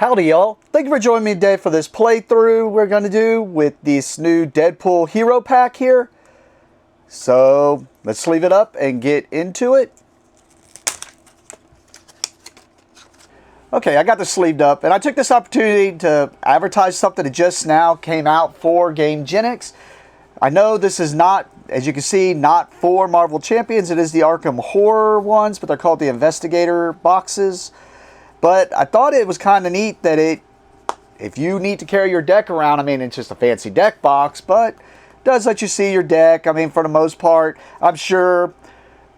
Howdy y'all, thank you for joining me today for this playthrough we're going to do with this new Deadpool hero pack here. So let's sleeve it up and get into it. Okay, I got this sleeved up and I took this opportunity to advertise something that just now came out for Gamegenics. I know this is not, as you can see, not for Marvel Champions. It is the Arkham Horror ones, but they're called the Investigator boxes. But I thought it was kind of neat that if you need to carry your deck around, I mean, it's just a fancy deck box, but it does let you see your deck. I mean, for the most part, I'm sure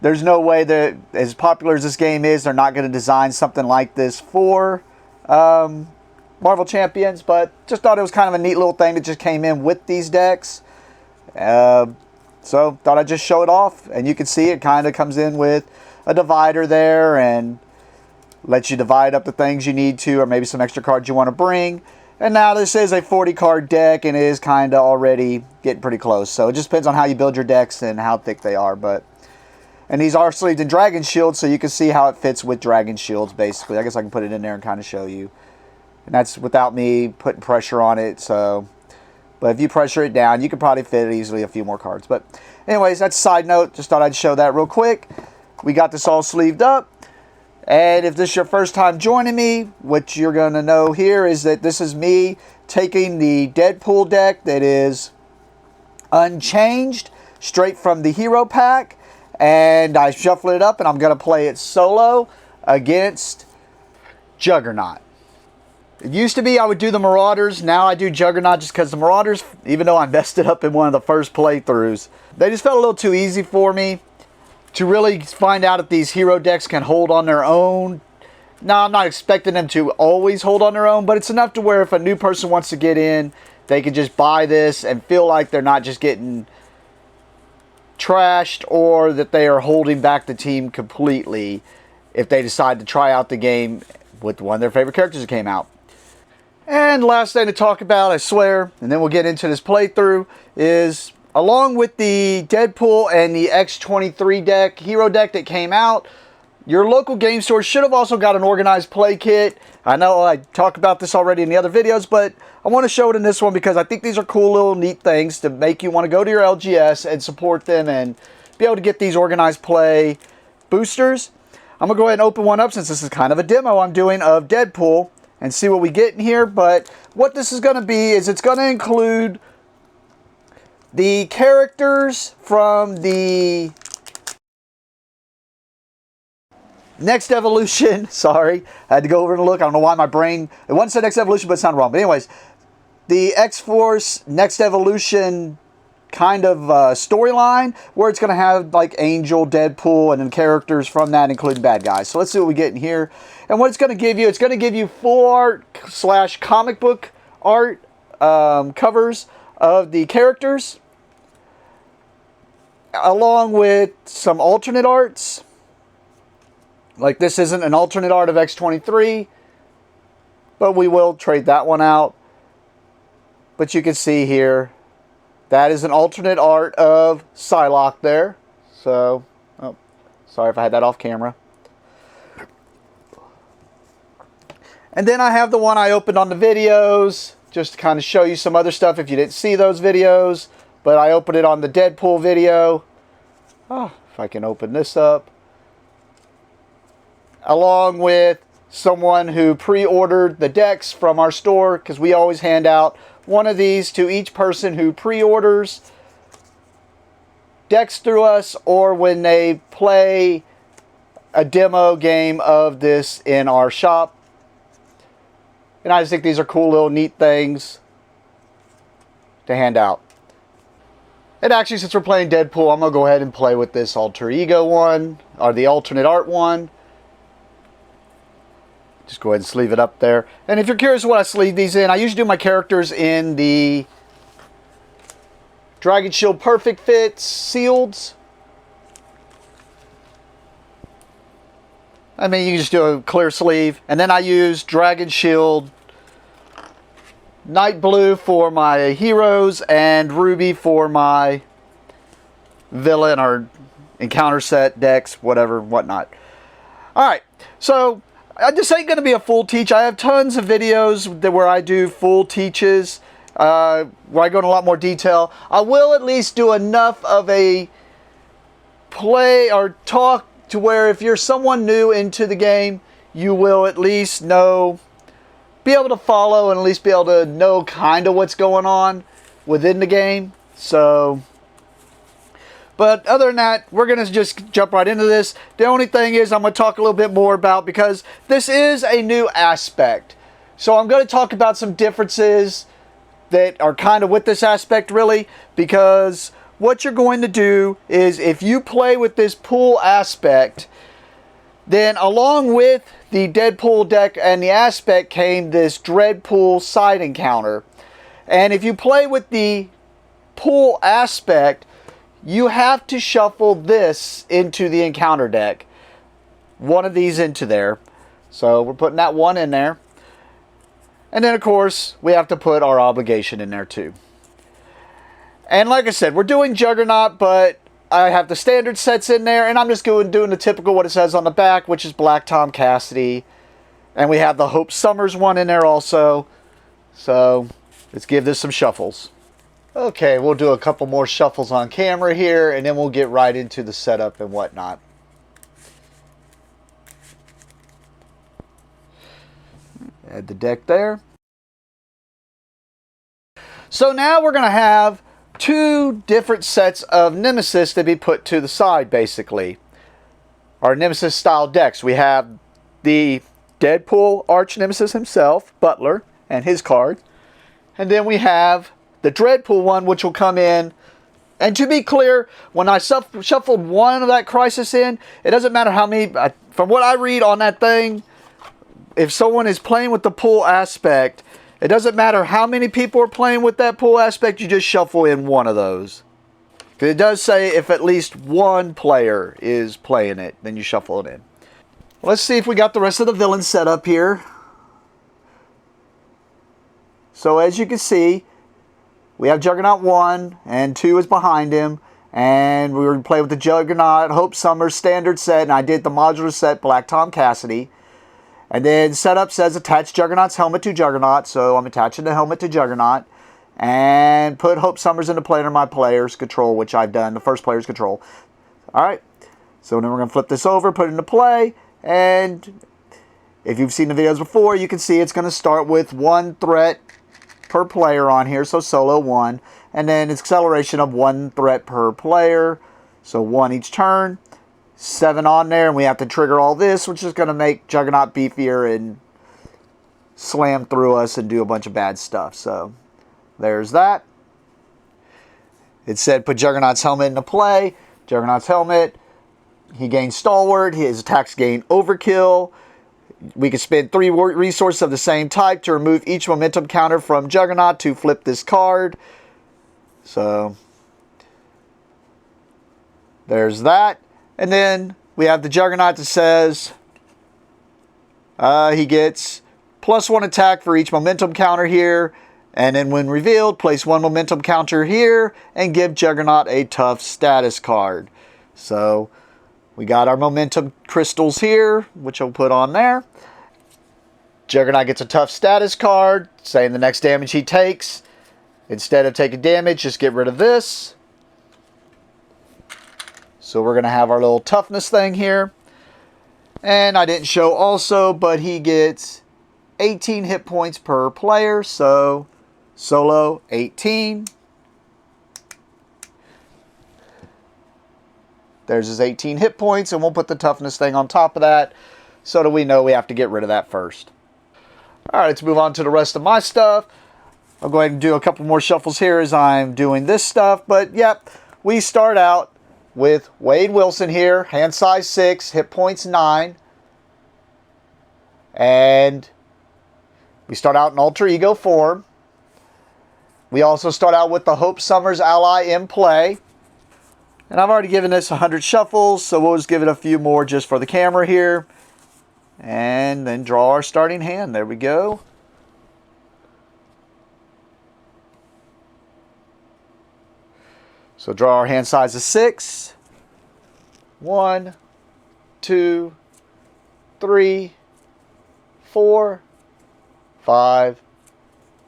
there's no way that, as popular as this game is, they're not going to design something like this for Marvel Champions, but just thought it was kind of a neat little thing that just came in with these decks. So thought I'd just show it off, and you can see it kind of comes in with a divider there and lets you divide up the things you need to, or maybe some extra cards you want to bring. And now this is a 40 card deck and it is kind of already getting pretty close. So it just depends on how you build your decks and how thick they are. And these are sleeved in Dragon Shield, so you can see how it fits with Dragon Shields basically. I guess I can put it in there and kind of show you. And that's without me putting pressure on it. So, but if you pressure it down, you could probably fit easily a few more cards. But anyways, that's a side note. Just thought I'd show that real quick. We got this all sleeved up. And if this is your first time joining me, what you're going to know here is that this is me taking the Deadpool deck that is unchanged, straight from the hero pack, and I shuffle it up and I'm going to play it solo against Juggernaut. It used to be I would do the Marauders, now I do Juggernaut just because the Marauders, even though I messed it up in one of the first playthroughs, they just felt a little too easy for me to really find out if these hero decks can hold on their own. Now, I'm not expecting them to always hold on their own, but it's enough to where if a new person wants to get in, they can just buy this and feel like they're not just getting trashed or that they are holding back the team completely if they decide to try out the game with one of their favorite characters that came out. And last thing to talk about, I swear, and then we'll get into this playthrough, is along with the Deadpool and the X-23 deck, hero deck that came out, your local game store should have also got an organized play kit. I know I talked about this already in the other videos, but I want to show it in this one because I think these are cool little neat things to make you want to go to your LGS and support them and be able to get these organized play boosters. I'm going to go ahead and open one up since this is kind of a demo I'm doing of Deadpool and see what we get in here. But what this is going to be is it's going to include the characters from the Next Evolution. Sorry, I had to go over and look. I don't know why my brain, it wasn't said Next Evolution, but it sounded wrong. But anyways, the X-Force Next Evolution kind of storyline where it's going to have like Angel, Deadpool, and then characters from that, including bad guys. So let's see what we get in here. And what it's going to give you, it's going to give you full art / comic book art covers of the characters, along with some alternate arts. Like this isn't an alternate art of X-23, but we will trade that one out. But you can see here, that is an alternate art of Psylocke there. So, oh, sorry if I had that off camera. And then I have the one I opened on the videos, just to kind of show you some other stuff if you didn't see those videos. But I opened it on the Deadpool video. Oh, if I can open this up. Along with someone who pre-ordered the decks from our store, because we always hand out one of these to each person who pre-orders decks through us or when they play a demo game of this in our shop. And I just think these are cool little neat things to hand out. And actually, since we're playing Deadpool, I'm going to go ahead and play with this alter ego one, or the alternate art one. Just go ahead and sleeve it up there. And if you're curious what I sleeve these in, I usually do my characters in the Dragon Shield Perfect Fit sealed. I mean, you can just do a clear sleeve. And then I use Dragon Shield Night Blue for my heroes and Ruby for my villain or encounter set decks, whatever, whatnot. Alright, so This ain't going to be a full teach. I have tons of videos where I do full teaches, where I go in a lot more detail. I will at least do enough of a play or talk to where if you're someone new into the game, you will at least know, be able to follow and at least be able to know kind of what's going on within the game. So, but other than that, we're going to just jump right into this. The only thing is I'm going to talk a little bit more about, because this is a new aspect. So I'm going to talk about some differences that are kind of with this aspect really, because what you're going to do is if you play with this pool aspect, then along with the Deadpool deck and the aspect came this Deadpool side encounter. And if you play with the pool aspect, you have to shuffle this into the encounter deck. One of these into there. So we're putting that one in there. And then of course, we have to put our obligation in there too. And like I said, we're doing Juggernaut, but I have the standard sets in there, and I'm just doing the typical what it says on the back, which is Black Tom Cassidy. And we have the Hope Summers one in there also. So let's give this some shuffles. Okay, we'll do a couple more shuffles on camera here, and then we'll get right into the setup and whatnot. Add the deck there. So now we're going to have two different sets of Nemesis to be put to the side, basically. Our Nemesis style decks. We have the Deadpool arch Nemesis himself, Butler, and his card. And then we have the Deadpool one, which will come in. And to be clear, when I shuffled one of that Crisis in, it doesn't matter how many, from what I read on that thing, if someone is playing with the pool aspect, it doesn't matter how many people are playing with that pool aspect, you just shuffle in one of those. Because it does say if at least one player is playing it, then you shuffle it in. Let's see if we got the rest of the villains set up here. So as you can see, we have Juggernaut 1 and 2 is behind him. And we were going to play with the Juggernaut, Hope Summers standard set, and I did the modular set, Black Tom Cassidy. And then setup says attach Juggernaut's helmet to Juggernaut. So I'm attaching the helmet to Juggernaut. And put Hope Summers into play under my player's control, which I've done. The first player's control. Alright. So then we're going to flip this over, put it into play. And if you've seen the videos before, you can see it's going to start with one threat per player on here. So solo 1. And then it's acceleration of 1 threat per player. So 1 each turn. 7 on there, and we have to trigger all this, which is going to make Juggernaut beefier and slam through us and do a bunch of bad stuff. So there's that. It said put Juggernaut's helmet into play. Juggernaut's helmet, he gains Stalwart. His attacks gain Overkill. We can spend 3 resources of the same type to remove each momentum counter from Juggernaut to flip this card. So there's that. And then we have the Juggernaut that says he gets +1 attack for each momentum counter here. And then when revealed, place 1 momentum counter here and give Juggernaut a tough status card. So we got our momentum crystals here, which I'll put on there. Juggernaut gets a tough status card, saying the next damage he takes, instead of taking damage, just get rid of this. So we're going to have our little toughness thing here. And I didn't show also, but he gets 18 hit points per player. So solo 18. There's his 18 hit points, and we'll put the toughness thing on top of that so that we know we have to get rid of that first. Alright, let's move on to the rest of my stuff. I'll go ahead and do a couple more shuffles here as I'm doing this stuff. But yep, we start out with Wade Wilson here, hand size 6, hit points 9. And we start out in alter ego form. We also start out with the Hope Summers ally in play. And I've already given this 100 shuffles, so we'll just give it a few more just for the camera here. And then draw our starting hand. There we go. So draw our hand size of 6. 1, 2, 3, 4, 5,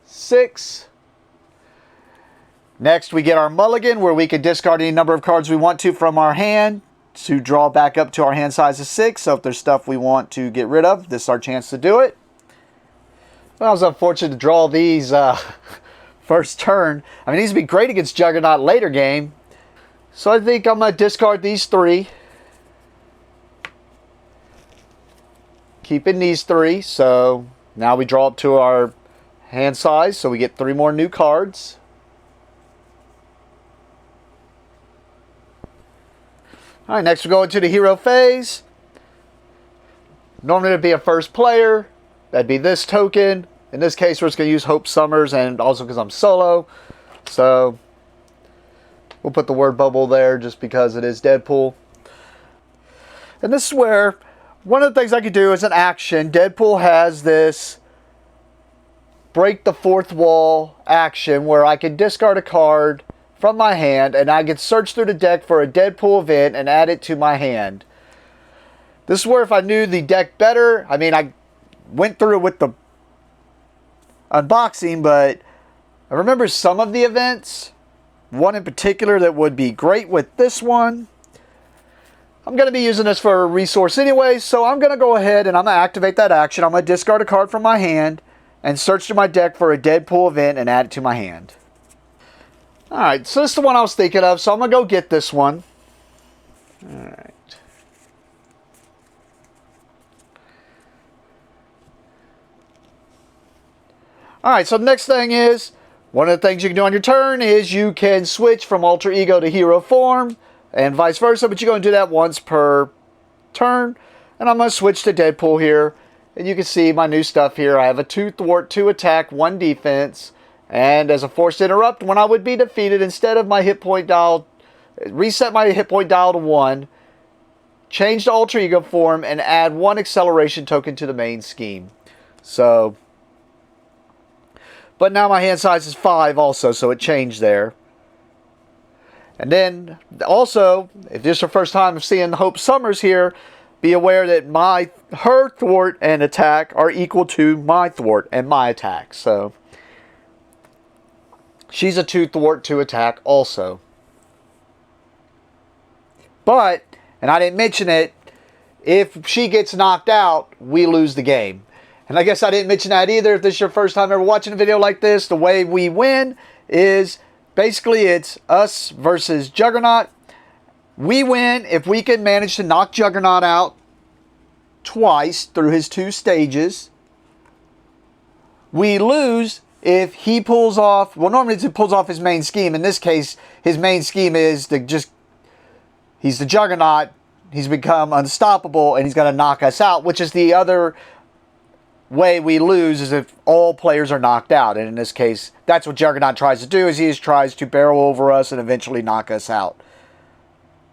6. Next, we get our mulligan, where we can discard any number of cards we want to from our hand to draw back up to our hand size of 6. So if there's stuff we want to get rid of, this is our chance to do it. Well, I was unfortunate to draw these first turn. I mean, these would be great against Juggernaut later game. So I think I'm going to discard these 3. Keeping these 3. So now we draw up to our hand size. So we get 3 more new cards. All right, next we go into the hero phase. Normally it'd be a first player. That'd be this token. In this case, we're just going to use Hope Summers, and also because I'm solo. So we'll put the word bubble there just because it is Deadpool. And this is where one of the things I could do is an action. Deadpool has this break the fourth wall action where I can discard a card from my hand, and I can search through the deck for a Deadpool event and add it to my hand. This is where if I knew the deck better, I mean, I went through it with the unboxing, but I remember some of the events. One in particular that would be great with this one. I'm going to be using this for a resource anyway, so I'm going to go ahead and I'm going to activate that action. I'm going to discard a card from my hand and search through my deck for a Deadpool event and add it to my hand. Alright, so this is the one I was thinking of, so I'm going to go get this one. Alright. Alright, so the next thing is, one of the things you can do on your turn is you can switch from alter ego to hero form, and vice versa, but you're going to do that once per turn. And I'm going to switch to Deadpool here, and you can see my new stuff here. I have a 2 thwart, 2 attack, 1 defense. And as a forced interrupt, when I would be defeated, instead of my hit point dial, reset my hit point dial to 1, change to alter ego form, and add 1 acceleration token to the main scheme. So, but now my hand size is 5 also, so it changed there. And then also, if this is your first time seeing Hope Summers here, be aware that her thwart and attack are equal to my thwart and my attack. So she's a 2 thwart, 2 attack also. But, and I didn't mention it, if she gets knocked out, we lose the game. And I guess I didn't mention that either. If this is your first time ever watching a video like this, the way we win is basically it's us versus Juggernaut. We win if we can manage to knock Juggernaut out twice through his 2 stages. We lose if he pulls off, well, normally he pulls off his main scheme. In this case, his main scheme is to just, he's the Juggernaut, he's become unstoppable, and he's going to knock us out, which is the other way we lose is if all players are knocked out. And in this case, that's what Juggernaut tries to do, is he tries to barrel over us and eventually knock us out.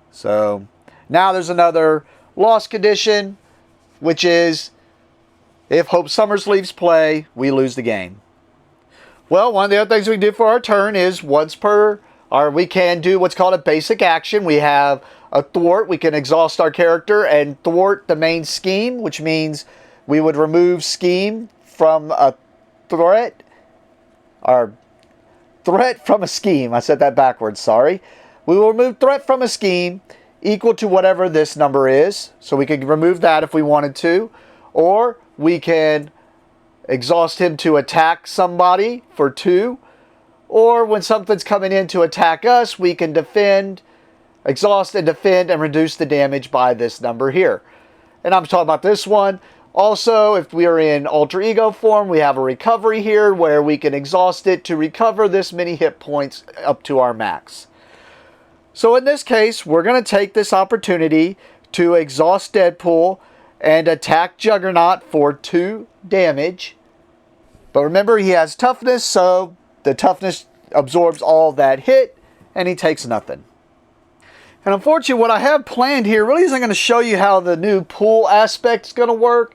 So, now there's another loss condition, which is if Hope Summers leaves play, we lose the game. Well, one of the other things we do for our turn is we can do what's called a basic action. We have a thwart. We can exhaust our character and thwart the main scheme, which means we would remove scheme from a threat. Or threat from a scheme. I said that backwards, sorry. We will remove threat from a scheme equal to whatever this number is. So we could remove that if we wanted to. Or we can exhaust him to attack somebody for 2. Or when something's coming in to attack us, we can defend, exhaust and defend and reduce the damage by this number here. And I'm talking about this one. Also, if we are in alter ego form, we have a recovery here where we can exhaust it to recover this many hit points up to our max. So in this case, we're going to take this opportunity to exhaust Deadpool and attack Juggernaut for 2 damage. But remember, he has toughness, so the toughness absorbs all that hit, and he takes nothing. And unfortunately, what I have planned here really isn't going to show you how the new pool aspect is going to work.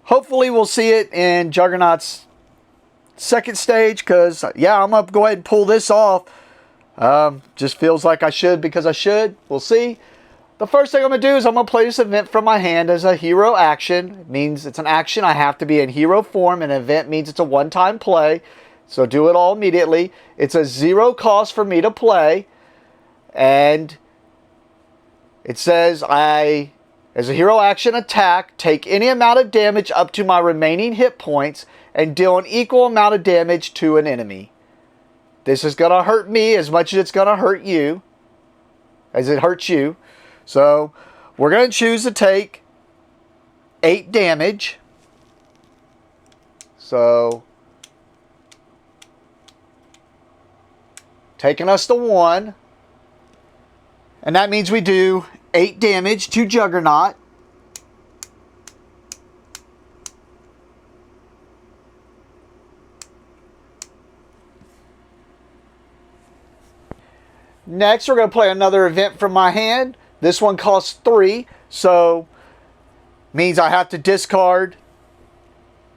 Hopefully, we'll see it in Juggernaut's second stage, because, yeah, I'm going to go ahead and pull this off. Just feels like I should because I should. We'll see. the first thing I'm going to do is I'm going to play this event from my hand as a hero action. It means it's an action. I have to be in hero form. An event means it's a one-time play. So do it all immediately. It's a 0 cost for me to play. And it says I, as a hero action attack, take any amount of damage up to my remaining hit points and deal an equal amount of damage to an enemy. This is going to hurt me as much as it's going to hurt you. As it hurts you. So we're going to choose to take 8 damage. So taking us to 1. And that means we do 8 damage to Juggernaut. Next, we're going to play another event from my hand. This one costs 3, so means I have to discard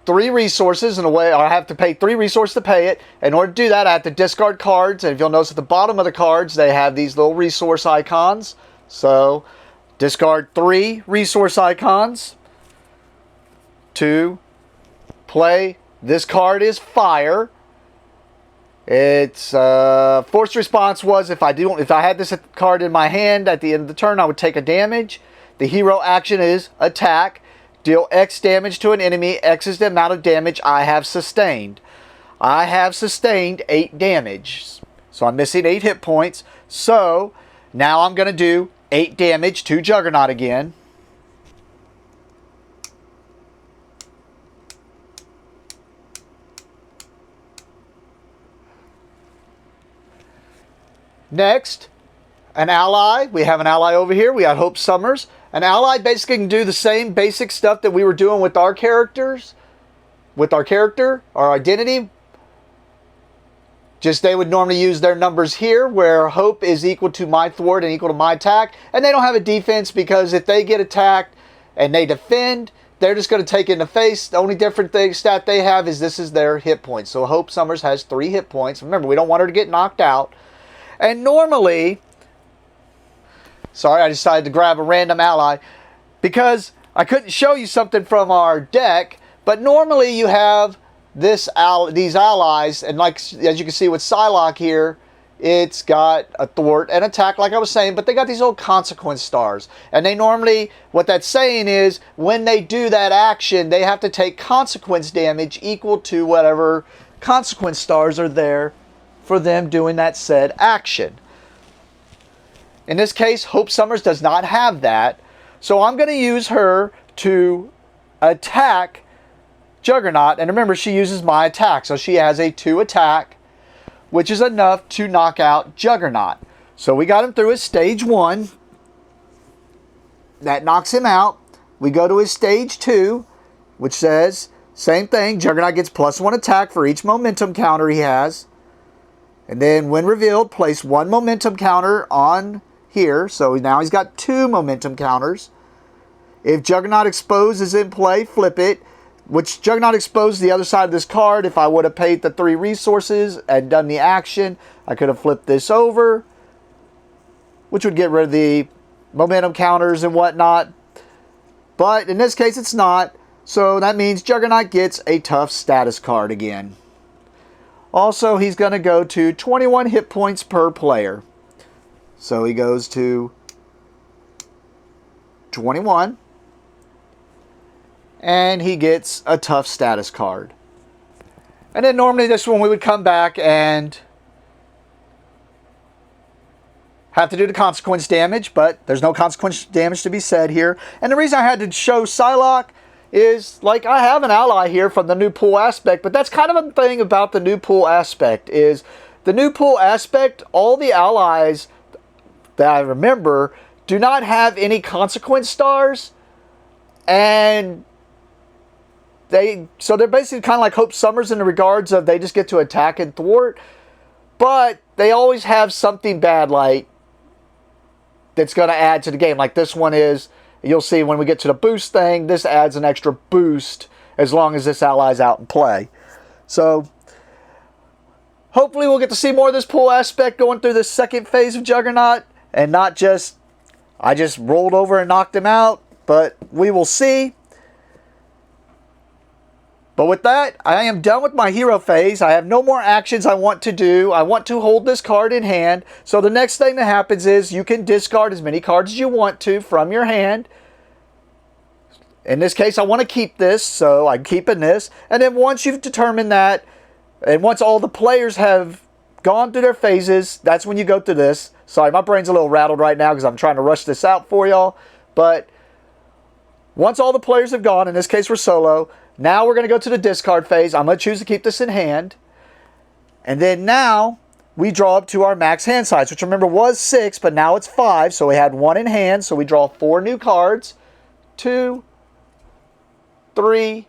3 resources in a way, or I have to pay 3 resources to pay it. In order to do that, I have to discard cards, and if you'll notice at the bottom of the cards, they have these little resource icons. So, discard 3 resource icons to play. This card is Fire. Its forced response was if I had this card in my hand at the end of the turn, I would take a damage. The hero action is attack. Deal X damage to an enemy. X is the amount of damage I have sustained. I have sustained 8 damage. So I'm missing 8 hit points. So now I'm going to do 8 damage to Juggernaut again. Next, an ally. We have an ally over here. We got Hope Summers. An ally basically can do the same basic stuff that we were doing with our characters. With our character, our identity. Just they would normally use their numbers here, where Hope is equal to my thwart and equal to my attack. And they don't have a defense because if they get attacked and they defend, they're just going to take it in the face. The only different stat they have is this is their hit points. So Hope Summers has 3 hit points. Remember, we don't want her to get knocked out. And normally, sorry, I decided to grab a random ally because I couldn't show you something from our deck, but normally you have these allies, and like as you can see with Psylocke here, it's got a thwart and attack like I was saying, but they got these little consequence stars. And they normally, what that's saying is, when they do that action, they have to take consequence damage equal to whatever consequence stars are there for them doing that said action. In this case, Hope Summers does not have that. So I'm going to use her to attack Juggernaut. And remember, she uses my attack. So she has a 2 attack, which is enough to knock out Juggernaut. So we got him through his stage 1. That knocks him out. We go to his stage 2, which says, same thing. Juggernaut gets +1 attack for each momentum counter he has. And then when revealed, place 1 momentum counter on here. So now he's got 2 momentum counters. If Juggernaut Exposed is in play, flip it. Which Juggernaut Exposed the other side of this card. If I would have paid the 3 resources and done the action, I could have flipped this over, which would get rid of the momentum counters and whatnot. But in this case, it's not. So that means Juggernaut gets a tough status card again. Also, he's going to go to 21 hit points per player. So he goes to 21. And he gets a tough status card. And then normally this one we would come back and have to do the consequence damage. But there's no consequence damage to be said here. And the reason I had to show Psylocke is, like, I have an ally here from the new pool aspect, but that's kind of a thing about the new pool aspect, is the new pool aspect, all the allies that I remember do not have any consequence stars, and so they're basically kind of like Hope Summers in the regards of they just get to attack and thwart, but they always have something bad, like, that's going to add to the game. Like this one is, you'll see when we get to the boost thing, this adds an extra boost as long as this ally's out in play. So, hopefully we'll get to see more of this pool aspect going through this second phase of Juggernaut, and not just I just rolled over and knocked him out, but we will see. But with that, I am done with my hero phase. I have no more actions I want to do. I want to hold this card in hand. So the next thing that happens is you can discard as many cards as you want to from your hand. In this case, I want to keep this, so I'm keeping this. And then once you've determined that, and once all the players have gone through their phases, that's when you go through this. Sorry, my brain's a little rattled right now because I'm trying to rush this out for y'all. But once all the players have gone, in this case we're solo, now we're going to go to the discard phase. I'm going to choose to keep this in hand. And then now we draw up to our max hand size, which remember was 6, but now it's 5. So we had 1 in hand, so we draw 4 new cards. 2, 3,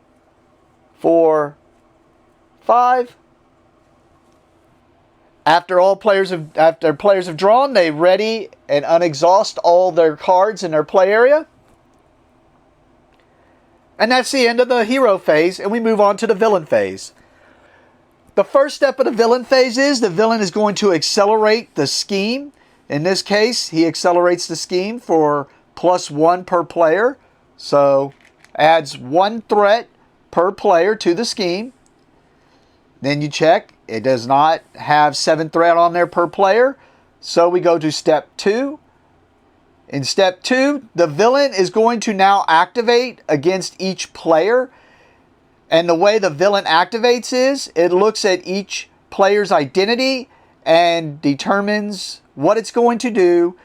4, 5. After players have drawn, they ready and unexhaust all their cards in their play area. And that's the end of the hero phase, and we move on to the villain phase. The first step of the villain phase is the villain is going to accelerate the scheme. In this case, he accelerates the scheme for +1 per player. So adds 1 threat per player to the scheme. Then you check. It does not have 7 threat on there per player. So we go to step 2. In step 2, the villain is going to now activate against each player. And the way the villain activates is it looks at each player's identity and determines what it's going to do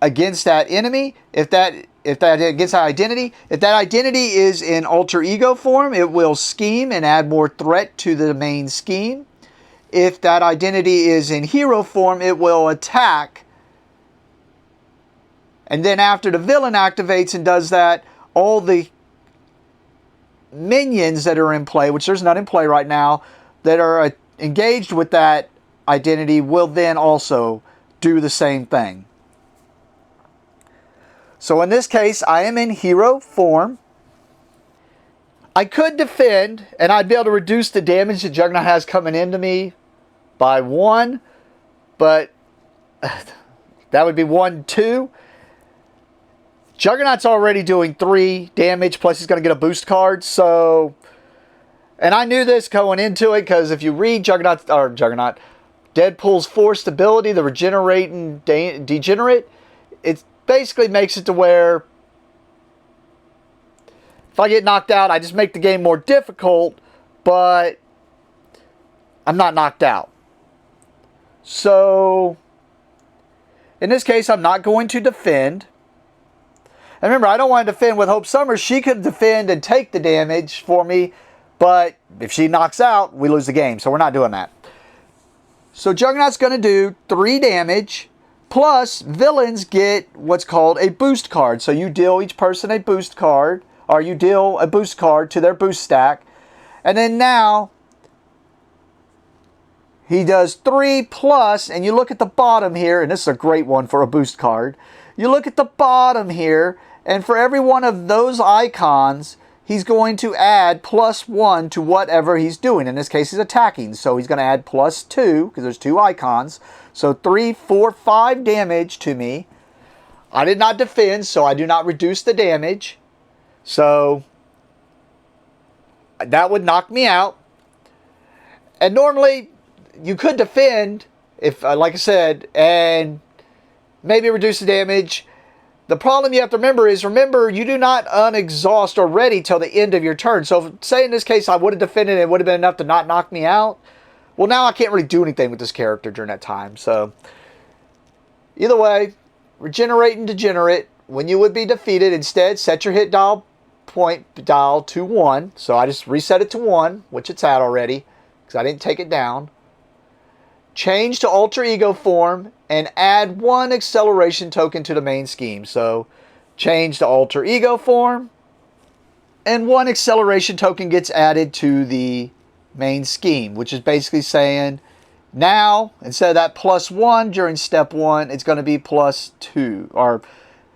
against that enemy. If that against that identity, if that identity is in alter ego form, it will scheme and add more threat to the main scheme. If that identity is in hero form, it will attack. And then after the villain activates and does that, all the minions that are in play, which there's none in play right now, that are engaged with that identity will then also do the same thing. So in this case, I am in hero form. I could defend, and I'd be able to reduce the damage that Juggernaut has coming into me by 1, but that would be 1, 2. Juggernaut's already doing 3 damage, plus he's going to get a boost card, so... And I knew this going into it, because if you read Deadpool's forced ability, the regenerating degenerate, it basically makes it to where if I get knocked out, I just make the game more difficult, but I'm not knocked out. So, in this case, I'm not going to defend. And remember, I don't want to defend with Hope Summers. She could defend and take the damage for me, but if she knocks out, we lose the game. So we're not doing that. So Juggernaut's going to do 3 damage, plus villains get what's called a boost card. So you deal each person a boost card, or you deal a boost card to their boost stack. And then now, he does 3 plus, and you look at the bottom here, and this is a great one for a boost card. You look at the bottom here, and for every one of those icons, he's going to add +1 to whatever he's doing. In this case, he's attacking, so he's going to add +2, because there's 2 icons. So 3, 4, 5 damage to me. I did not defend, so I do not reduce the damage. So that would knock me out. And normally, you could defend, if like I said, and maybe reduce the damage. The problem you have to remember is, you do not unexhaust or ready till the end of your turn. So say in this case I would have defended and it would have been enough to not knock me out. Well, now I can't really do anything with this character during that time. So either way, regenerate and degenerate. When you would be defeated, instead set your hit point dial to 1. So I just reset it to 1, which it's at already, because I didn't take it down. Change to alter ego form and add 1 acceleration token to the main scheme. So change to alter ego form and 1 acceleration token gets added to the main scheme, which is basically saying now instead of that +1 during step 1, it's going to be +2, or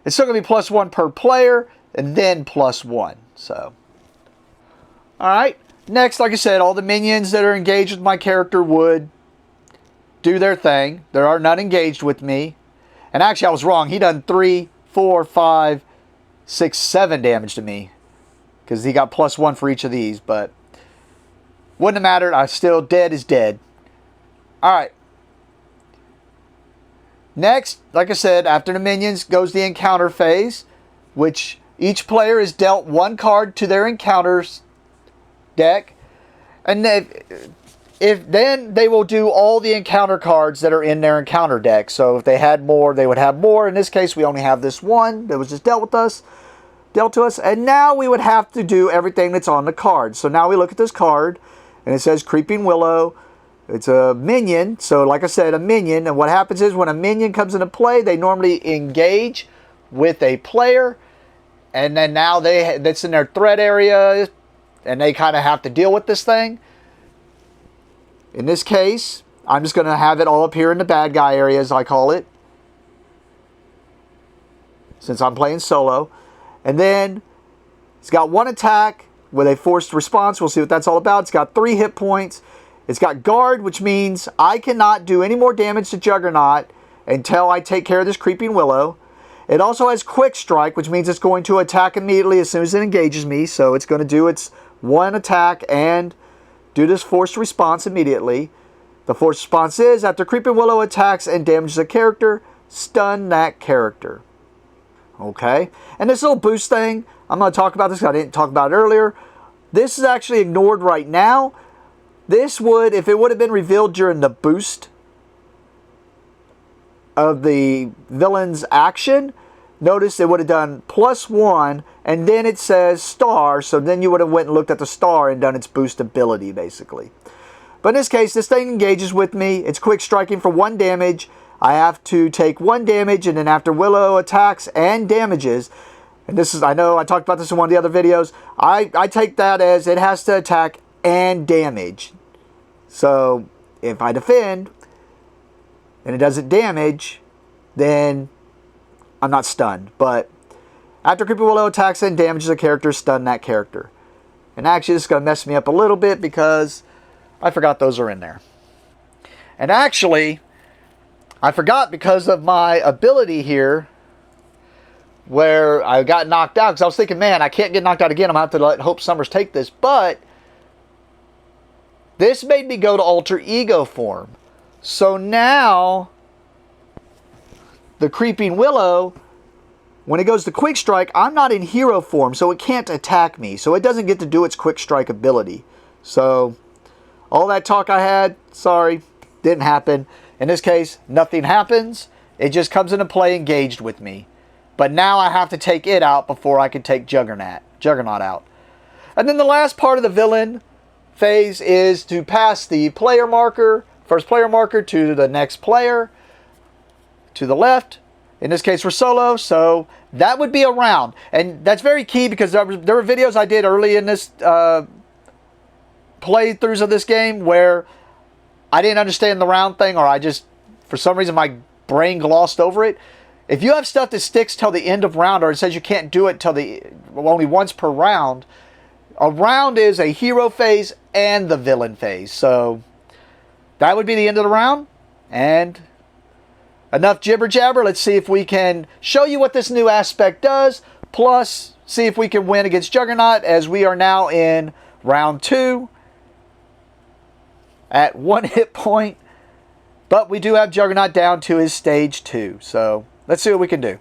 it's still going to be +1 per player and then +1. So, all right. Next, like I said, all the minions that are engaged with my character would do their thing. There are none engaged with me. And actually, I was wrong. He done 3, 4, 5, 6, 7 damage to me. Because he got +1 for each of these. But wouldn't have mattered. I still, dead is dead. Alright. Next, like I said, after the minions goes the encounter phase. Which each player is dealt 1 card to their encounters deck. And if then they will do all the encounter cards that are in their encounter deck. So if they had more, they would have more. In this case, we only have this one that was just dealt to us. And now we would have to do everything that's on the card. So now we look at this card, and it says Creeping Willow. It's a minion. So like I said, a minion. And what happens is when a minion comes into play, they normally engage with a player. And then now that's in their threat area. And they kind of have to deal with this thing. In this case, I'm just going to have it all up here in the bad guy area, as I call it. Since I'm playing solo. And then it's got 1 attack with a forced response. We'll see what that's all about. It's got 3 hit points. It's got guard, which means I cannot do any more damage to Juggernaut until I take care of this Creeping Willow. It also has quick strike, which means it's going to attack immediately as soon as it engages me. So it's going to do its 1 attack and do this forced response immediately. The forced response is, after Creeping Willow attacks and damages a character, stun that character. Okay? And this little boost thing, I'm going to talk about this because I didn't talk about it earlier. This is actually ignored right now. This would, if it would have been revealed during the boost of the villain's action, notice it would have done +1, and then it says star, so then you would have went and looked at the star and done its boost ability, basically. But in this case, this thing engages with me. It's quick striking for 1 damage. I have to take 1 damage, and then after Willow attacks and damages, and this is, I know I talked about this in one of the other videos, I take that as it has to attack and damage. So, if I defend, and it doesn't damage, then I'm not stunned. But after Creeping Willow attacks and damages a character, stun that character. And actually, this is going to mess me up a little bit because I forgot those are in there. And actually, I forgot because of my ability here where I got knocked out. Because I was thinking, man, I can't get knocked out again. I'm going to have to let Hope Summers take this. But this made me go to alter ego form. So now the Creeping Willow, when it goes to quick strike, I'm not in hero form, so it can't attack me. So it doesn't get to do its quick strike ability. So all that talk I had, sorry, didn't happen. In this case, nothing happens. It just comes into play engaged with me. But now I have to take it out before I can take Juggernaut out. And then the last part of the villain phase is to pass the player marker, first player marker, to the next player, to the left. In this case, we're solo, so that would be a round. And that's very key because there were videos I did early in this playthroughs of this game where I didn't understand the round thing, or I just, for some reason, my brain glossed over it. If you have stuff that sticks till the end of round, or it says you can't do it till only once per round, a round is a hero phase and the villain phase. So that would be the end of the round. And enough jibber jabber. Let's see if we can show you what this new aspect does. Plus, see if we can win against Juggernaut, as we are now in round 2 at 1 hit point. But we do have Juggernaut down to his stage 2. So let's see what we can do.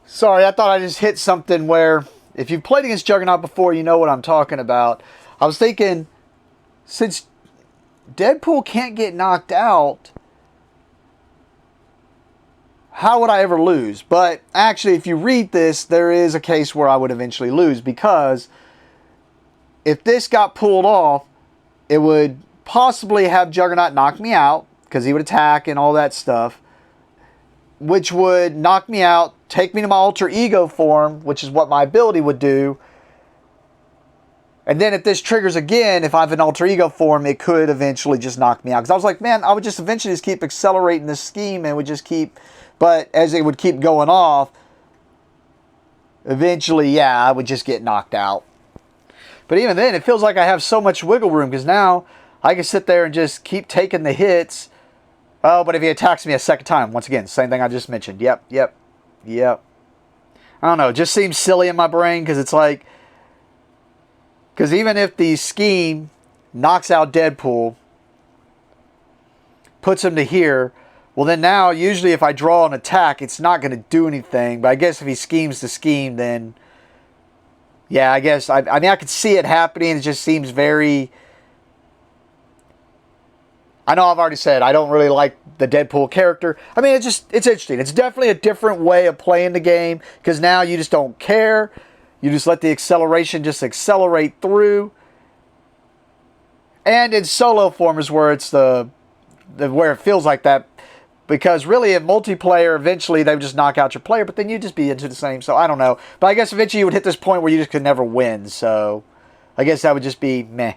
Sorry, I thought I just hit something where, if you've played against Juggernaut before, you know what I'm talking about. I was thinking, since Deadpool can't get knocked out, how would I ever lose? But actually, if you read this, there is a case where I would eventually lose, because if this got pulled off, it would possibly have Juggernaut knock me out, because he would attack and all that stuff, which would knock me out, take me to my alter ego form, which is what my ability would do. And then if this triggers again, if I have an alter ego form, it could eventually just knock me out. Because I was like, man, I would just eventually just keep accelerating this scheme and would just keep... But as it would keep going off, eventually, yeah, I would just get knocked out. But even then, it feels like I have so much wiggle room, because now I can sit there and just keep taking the hits Oh, but if he attacks me a second time, once again, same thing I just mentioned. Yep. I don't know. It just seems silly in my brain because it's like, because even if the scheme knocks out Deadpool, puts him to here, well then now usually if I draw an attack, it's not going to do anything. But I guess if he schemes to scheme, then yeah, I guess I mean I could see it happening. It just seems very. I know I've already said I don't really like the Deadpool character. I mean, it's interesting. It's definitely a different way of playing the game because now you just don't care. You just let the acceleration just accelerate through. And in solo form is where it's where it feels like that, because really in multiplayer eventually they would just knock out your player, but then you'd just be into the same. So I don't know, but I guess eventually you would hit this point where you just could never win. So I guess that would just be meh.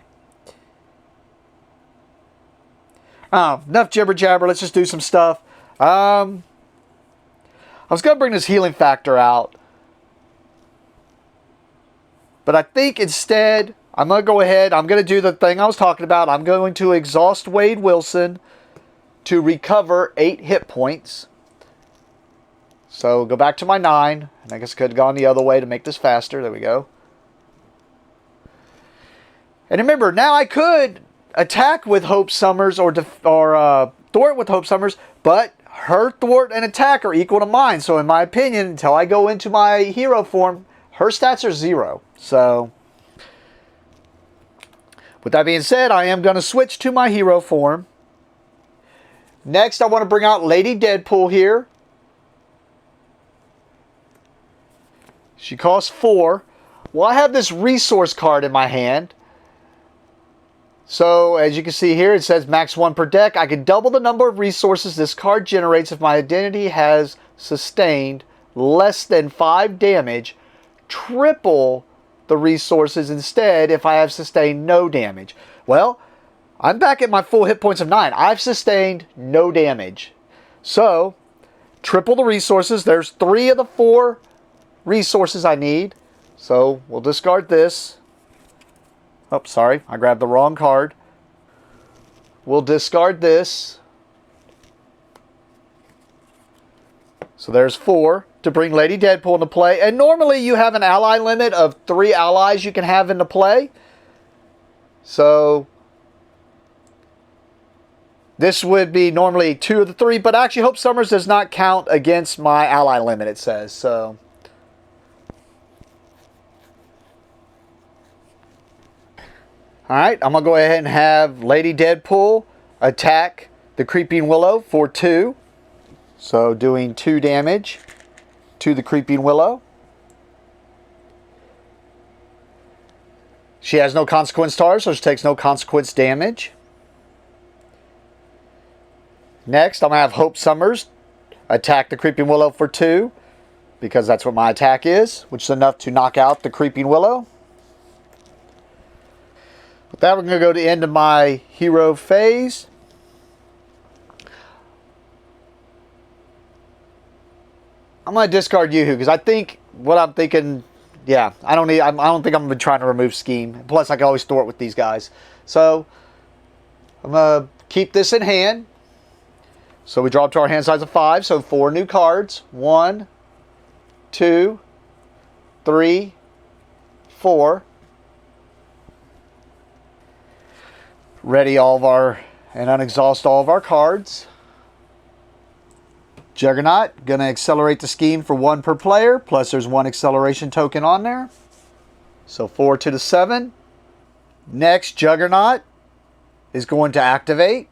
Oh, enough jibber jabber. Let's just do some stuff. I was gonna bring this healing factor out, but I think instead I'm gonna go ahead. I'm gonna do the thing I was talking about. I'm going to exhaust Wade Wilson to recover 8 hit points. So go back to my 9. And I guess I could have gone the other way to make this faster. There we go. And remember, now I could attack with Hope Summers or thwart with Hope Summers, but her thwart and attack are equal to mine. So in my opinion, until I go into my hero form, her stats are 0. So with that being said, I am going to switch to my hero form. Next, I want to bring out Lady Deadpool here. She costs 4. Well, I have this resource card in my hand. So, as you can see here, it says max 1 per deck. I can double the number of resources this card generates if my identity has sustained less than 5 damage. Triple the resources instead if I have sustained no damage. Well, I'm back at my full hit points of 9. I've sustained no damage. So, triple the resources. There's 3 of the 4 resources I need. So, we'll discard this. Oh, sorry. I grabbed the wrong card. We'll discard this. So, there's 4 to bring Lady Deadpool into play. And normally you have an ally limit of 3 allies you can have into play. So this would be normally 2 of the 3, but actually Hope Summers does not count against my ally limit, it says. So alright, I'm going to go ahead and have Lady Deadpool attack the Creeping Willow for 2. So doing 2 damage to the Creeping Willow. She has no consequence to her, so she takes no consequence damage. Next, I'm going to have Hope Summers attack the Creeping Willow for 2, because that's what my attack is, which is enough to knock out the Creeping Willow. With that, we're going to go to the end of my hero phase. I'm going to discard Yoo-Hoo because I think what I'm thinking, yeah, I don't think I'm going to be trying to remove Scheme. Plus, I can always thwart with these guys. So, I'm going to keep this in hand. So, we draw up to our hand size of 5. So, 4 new cards. 1, 2, 3, 4. Ready all of our, and unexhaust all of our cards. Juggernaut, going to accelerate the scheme for 1 per player, plus there's 1 acceleration token on there. So 4 to the 7. Next, Juggernaut is going to activate.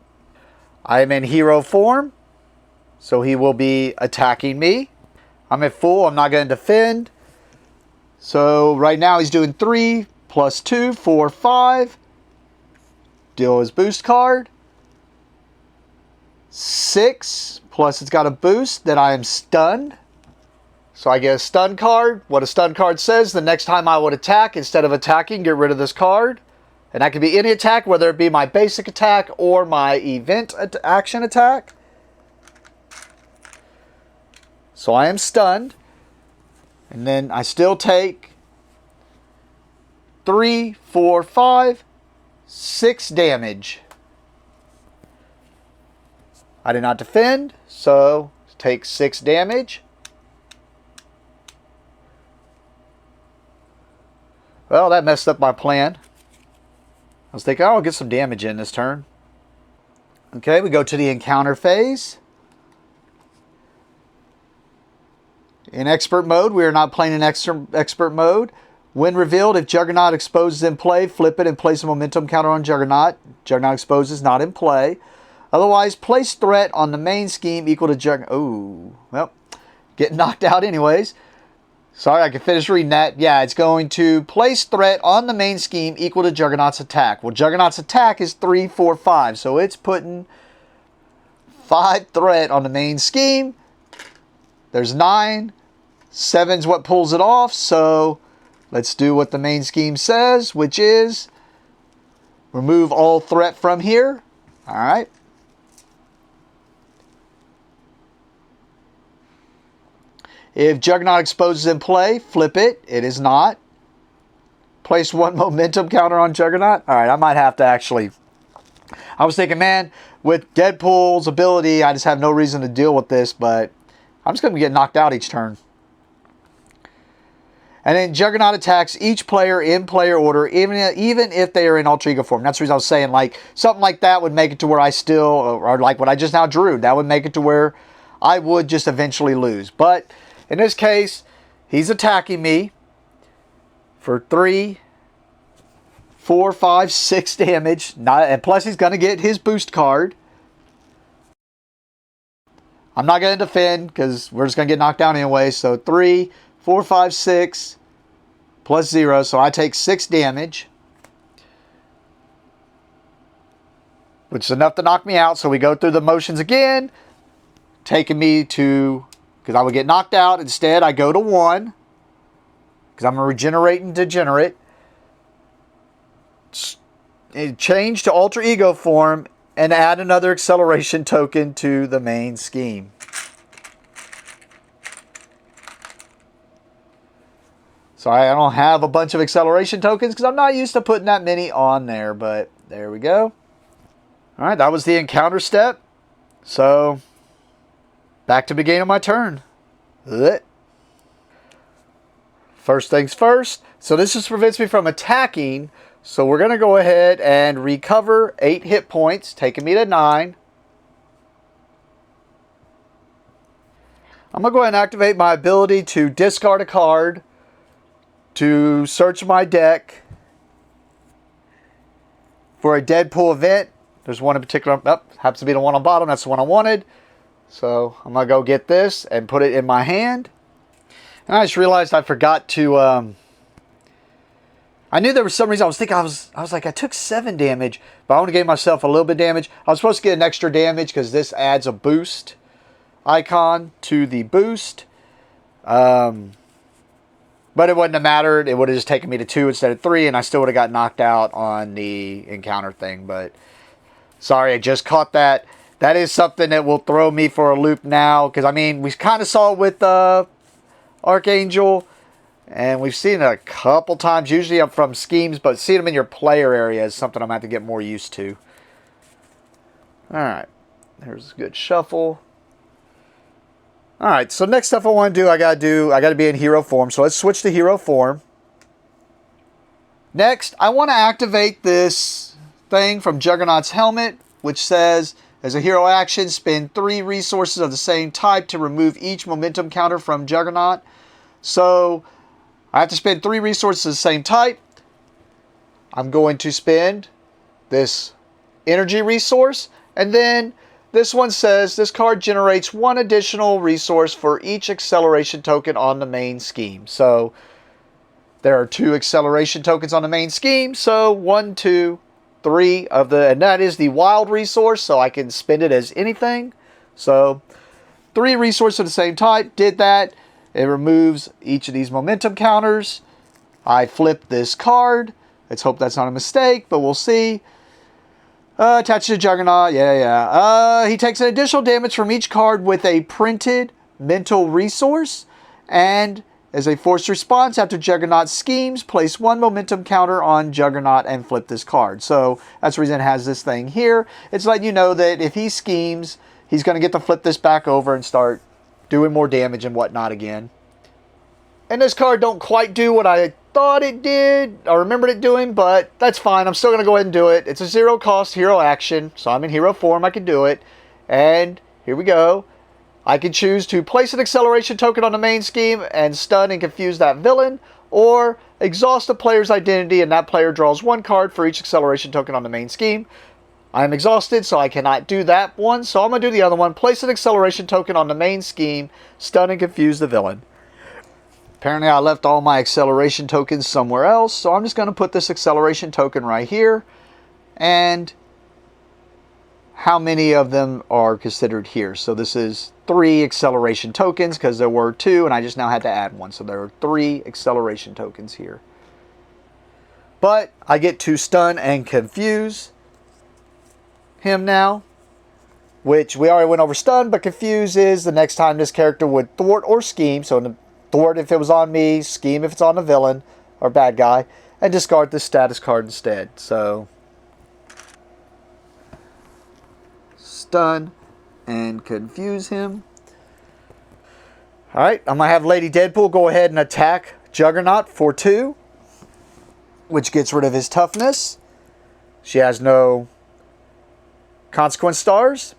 I am in hero form, so he will be attacking me. I'm at full, I'm not going to defend. So right now he's doing 3 plus 2, 4, 5. Deal his boost card. 6, plus it's got a boost, then I am stunned. So I get a stun card. What a stun card says, the next time I would attack, instead of attacking, get rid of this card. And that could be any attack, whether it be my basic attack or my event action attack. So I am stunned. And then I still take 3, 4, 5, 6 damage. I did not defend, so take 6 damage. Well, that messed up my plan. I was thinking, oh, I'll get some damage in this turn. Okay, we go to the encounter phase. In expert mode, we are not playing in expert mode. When revealed, if Juggernaut exposes in play, flip it and place a momentum counter on Juggernaut. Juggernaut exposes, not in play. Otherwise, place threat on the main scheme equal to Juggernaut. Ooh, well, getting knocked out anyways. Sorry, I can finish reading that. Yeah, it's going to place threat on the main scheme equal to Juggernaut's attack. Well, Juggernaut's attack is 3, 4, 5. So it's putting 5 threat on the main scheme. There's 9. 7's what pulls it off. So let's do what the main scheme says, which is remove all threat from here. All right. If Juggernaut exposes in play, flip it. It is not. Place 1 momentum counter on Juggernaut. All right, I might have to actually... I was thinking, man, with Deadpool's ability, I just have no reason to deal with this, but I'm just going to get knocked out each turn. And then Juggernaut attacks each player in player order, even if they are in alter ego form. That's the reason I was saying, like, something like that would make it to where I still, or like what I just now drew, that would make it to where I would just eventually lose. But in this case, he's attacking me for 3, 4, 5, 6 damage. And plus he's going to get his boost card. I'm not going to defend because we're just going to get knocked down anyway. So 3, 4, 5, 6 plus 0. So I take 6 damage, which is enough to knock me out. So we go through the motions again, taking me to... because I would get knocked out. Instead, I go to 1. Because I'm a regenerating degenerate. Change to alter ego form and add another acceleration token to the main scheme. So I don't have a bunch of acceleration tokens because I'm not used to putting that many on there. But there we go. All right, that was the encounter step. So... back to the beginning of my turn. First things first. So this just prevents me from attacking. So we're going to go ahead and recover 8 hit points, taking me to 9. I'm going to go ahead and activate my ability to discard a card, to search my deck for a Deadpool event. There's one in particular. Oh, happens to be the one on bottom. That's the one I wanted. So I'm going to go get this and put it in my hand. And I just realized I forgot to... I knew there was some reason I was thinking, I was like, I took 7 damage, but I only gave myself a little bit of damage. I was supposed to get an extra damage because this adds a boost icon to the boost. But it wouldn't have mattered. It would have just taken me to 2 instead of 3, and I still would have got knocked out on the encounter thing. But sorry, I just caught that. That is something that will throw me for a loop now. Because, I mean, we kind of saw it with Archangel. And we've seen it a couple times. Usually I'm from schemes. But seeing them in your player area is something I'm going to have to get more used to. Alright. There's a good shuffle. Alright. So next stuff I want to do. I got to be in hero form. So let's switch to hero form. Next, I want to activate this thing from Juggernaut's helmet. Which says... as a hero action, spend 3 resources of the same type to remove each momentum counter from Juggernaut. So, I have to spend 3 resources of the same type. I'm going to spend this energy resource. And then, this one says, this card generates 1 additional resource for each acceleration token on the main scheme. So, there are 2 acceleration tokens on the main scheme. So, 1, 2... 3 of the, and that is the wild resource, so I can spend it as anything. So 3 resources of the same type. Did that. It removes each of these momentum counters. I flip this card. Let's hope that's not a mistake, but we'll see. Attached to Juggernaut. He takes an additional damage from each card with a printed mental resource. And as a forced response, after Juggernaut schemes, place 1 momentum counter on Juggernaut and flip this card. So that's the reason it has this thing here. It's letting you know that if he schemes, he's going to get to flip this back over and start doing more damage and whatnot again. And this card don't quite do what I thought it did, or remembered it doing, but that's fine. I'm still going to go ahead and do it. It's a 0 cost hero action, so I'm in hero form. I can do it. And here we go. I can choose to place an acceleration token on the main scheme and stun and confuse that villain, or exhaust a player's identity and that player draws 1 card for each acceleration token on the main scheme. I'm exhausted, so I cannot do that one, so I'm going to do the other one. Place an acceleration token on the main scheme, stun and confuse the villain. Apparently I left all my acceleration tokens somewhere else, so I'm just going to put this acceleration token right here. And how many of them are considered here? So this is 3 acceleration tokens because there were 2 and I just now had to add 1. So there are 3 acceleration tokens here. But I get to stun and confuse him now, which we already went over stun, but confuse is the next time this character would thwart or scheme. So in the thwart if it was on me, scheme if it's on the villain or bad guy, and discard the status card instead. So stun and confuse him. Alright, I'm going to have Lady Deadpool go ahead and attack Juggernaut for 2, which gets rid of his toughness. She has no consequence stars.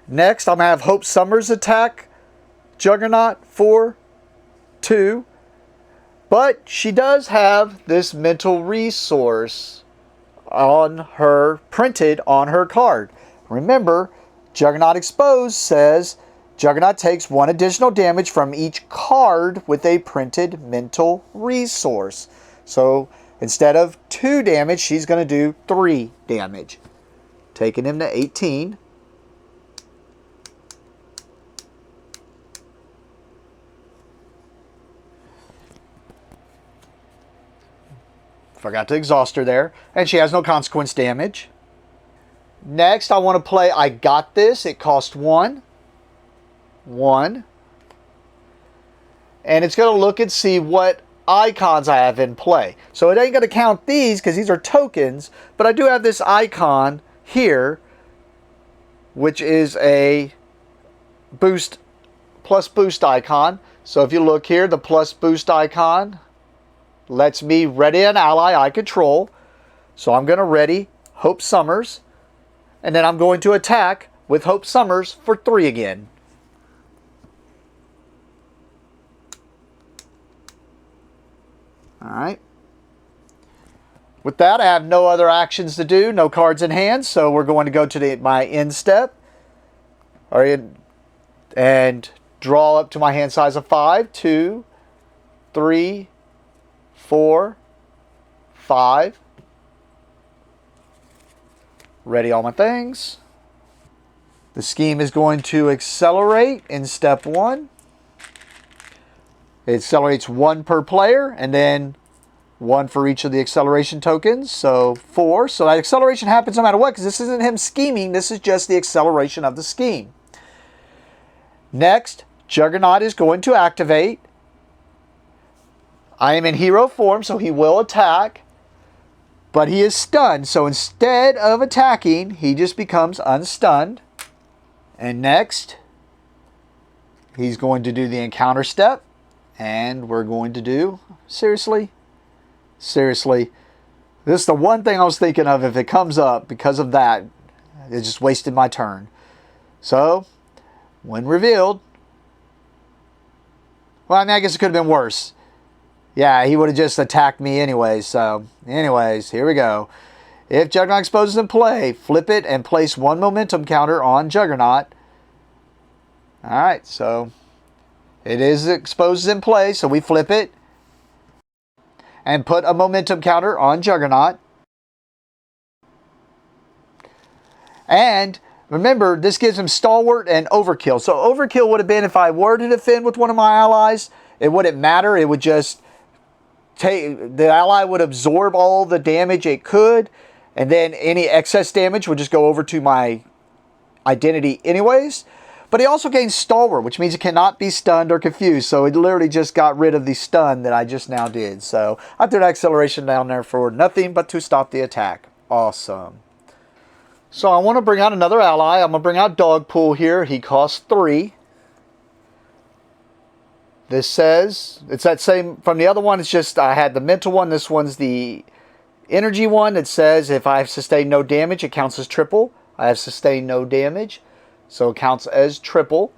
Next, I'm going to have Hope Summers attack Juggernaut for 2. But she does have this mental resource on her, printed on her card. Remember, Juggernaut Exposed says Juggernaut takes 1 additional damage from each card with a printed mental resource. So instead of 2 damage, she's going to do 3 damage, taking him to 18. Forgot to exhaust her there. And she has no consequence damage. Next, I want to play I Got This. It costs 1. 1. And it's going to look and see what icons I have in play. So it ain't going to count these because these are tokens. But I do have this icon here, which is a boost, plus boost icon. So if you look here, the plus boost icon lets me ready an ally I control. So I'm going to ready Hope Summers. And then I'm going to attack with Hope Summers for 3 again. Alright. With that, I have no other actions to do, no cards in hand, so we're going to go to my end step. And draw up to my hand size of 5. 2, 3, 4, 5. Ready all my things. The scheme is going to accelerate in step 1. It accelerates 1 per player and then 1 for each of the acceleration tokens. So 4. So that acceleration happens no matter what because this isn't him scheming. This is just the acceleration of the scheme. Next, Juggernaut is going to activate. I am in hero form, so he will attack. But he is stunned, so instead of attacking, he just becomes unstunned. And next, he's going to do the encounter step. And we're going to do, seriously, this is the one thing I was thinking of if it comes up. Because of that, it just wasted my turn. So, when revealed, well, I mean, I guess it could have been worse. Yeah, he would have just attacked me anyways. So, anyways, here we go. If Juggernaut Exposes in play, flip it and place 1 momentum counter on Juggernaut. Alright, so it is Exposes in play, so we flip it and put a momentum counter on Juggernaut. And remember, this gives him Stalwart and Overkill. So Overkill would have been if I were to defend with one of my allies, it wouldn't matter. It would just the ally would absorb all the damage it could, and then any excess damage would just go over to my identity anyways. But he also gains Stalwart, which means it cannot be stunned or confused. So it literally just got rid of the stun that I just now did. So I threw that acceleration down there for nothing but to stop the attack. Awesome. So I want to bring out another ally. I'm going to bring out Deadpool here. He costs 3. This says, it's that same, from the other one, it's just, I had the mental one. This one's the energy one. It says if I have sustained no damage, it counts as triple. I have sustained no damage, so it counts as triple.